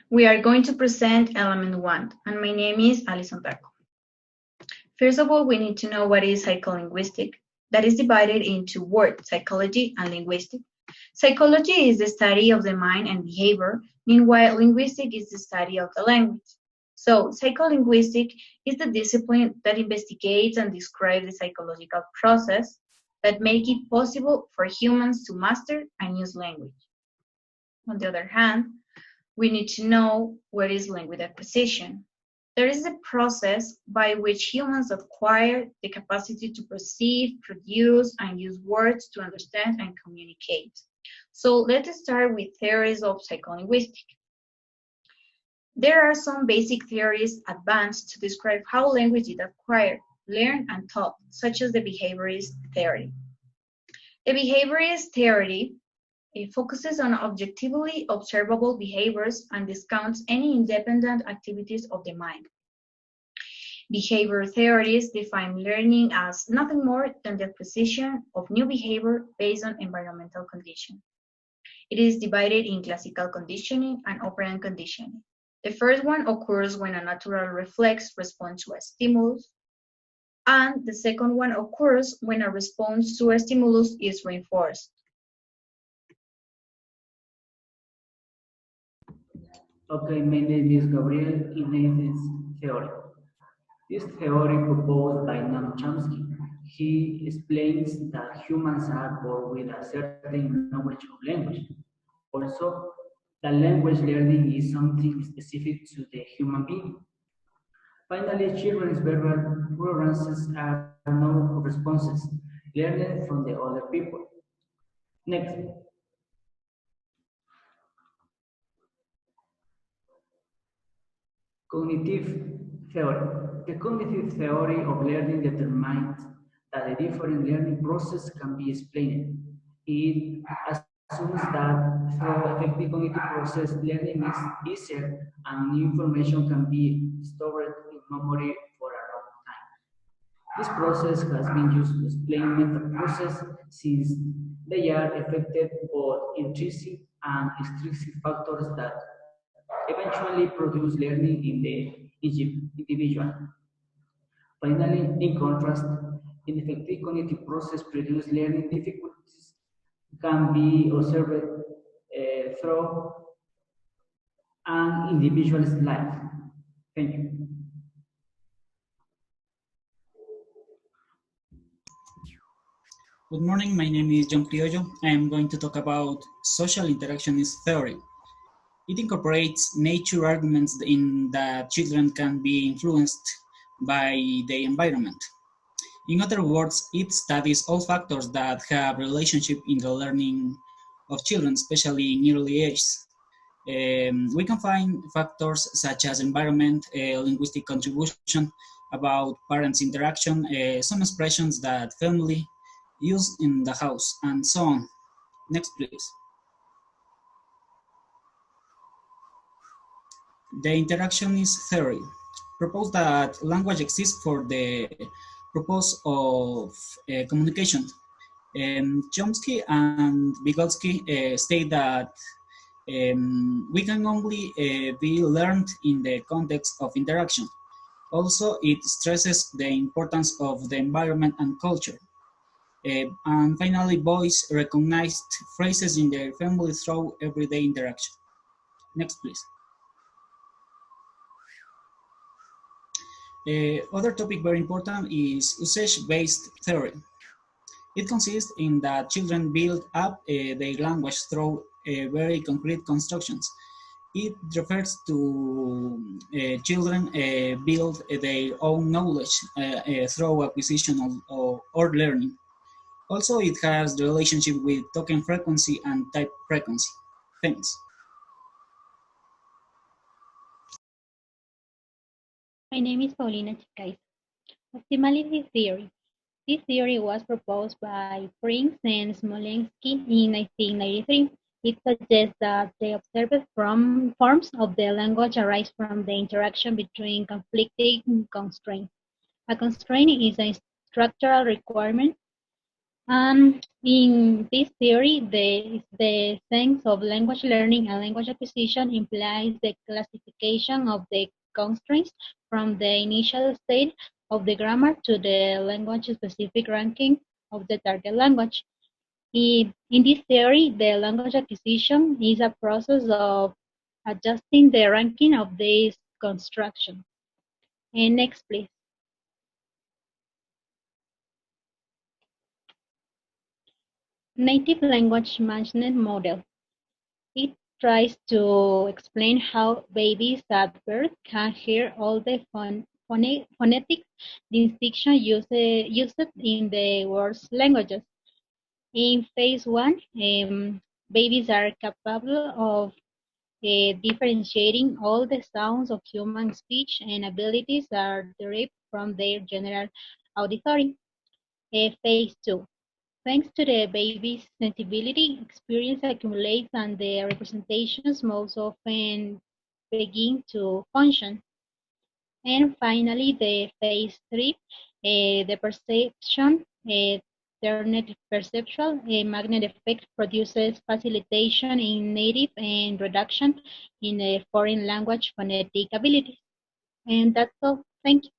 We are going to present element 1, and my name is Alison Taco. First of all, we need to know what is psycholinguistic. That is divided into words, psychology and linguistic. Psychology is the study of the mind and behavior, meanwhile linguistic is the study of the language. So, psycholinguistic is the discipline that investigates and describes the psychological process that make it possible for humans to master and use language. On the other hand, we need to know what is language acquisition. There is a process by which humans acquire the capacity to perceive, produce, and use words to understand and communicate. So let's start with theories of psycholinguistics. There are some basic theories advanced to describe how language is acquired, learned, and taught, such as the behaviorist theory. The behaviorist theory focuses on objectively observable behaviors and discounts any independent activities of the mind. Behavior theories define learning as nothing more than the acquisition of new behavior based on environmental conditions. It is divided in classical conditioning and operant conditioning. The first one occurs when a natural reflex responds to a stimulus, and the second one occurs when a response to a stimulus is reinforced. Okay, my name is Gabriel Inez's theory. This theory proposed by Noam Chomsky. He explains that humans are born with a certain knowledge of language. Also, that language learning is something specific to the human being. Finally, children's verbal utterances are no responses learned from the other people. Next. Cognitive theory. The cognitive theory of learning determines that a different learning process can be explained. It assumes that through effective cognitive process, learning is easier and new information can be stored in memory for a long time. This process has been used to explain mental processes since they are affected both intrinsic and extrinsic factors that eventually produce learning in the individual. Finally, in contrast, ineffective cognitive process produce learning difficulties can be observed through an individual's life. Thank you. Good morning, my name is John Criollo. I am going to talk about social interactionist theory. It incorporates nature arguments in that children can be influenced by the environment. In other words, it studies all factors that have relationship in the learning of children, especially in early ages. We can find factors such as environment, linguistic contribution, about parents' interaction, some expressions that family use in the house, and so on. Next, please. The interactionist theory proposed that language exists for the purpose of communication. Chomsky and Vygotsky state that we can only be learned in the context of interaction. Also, it stresses the importance of the environment and culture. And finally, boys recognized phrases in their family through everyday interaction. Next, please. Other topic very important is usage-based theory. It consists in that children build up their language through very concrete constructions. It refers to children build their own knowledge through acquisition or learning. Also, it has the relationship with token frequency and type frequency. Thanks. My name is Paulina Chicaiza. Optimality theory. This theory was proposed by Prince and Smolensky in 1993. It suggests that the observed forms of the language arise from the interaction between conflicting constraints. A constraint is a structural requirement In this theory, the sense of language learning and language acquisition implies the classification of the constraints from the initial state of the grammar to the language-specific ranking of the target language. In this theory, the language acquisition is a process of adjusting the ranking of these constructions. And next, please. Native language management model. It tries to explain how babies at birth can hear all the phonetic distinction used in the world's languages. In phase one, babies are capable of differentiating all the sounds of human speech, and abilities are derived from their general auditory. Phase two. Thanks to the baby's sensibility, experience accumulates and the representations most often begin to function. And finally, the phase three, the perception, turned perceptual magnet effect produces facilitation in native and reduction in foreign language phonetic abilities. And that's all. Thank you.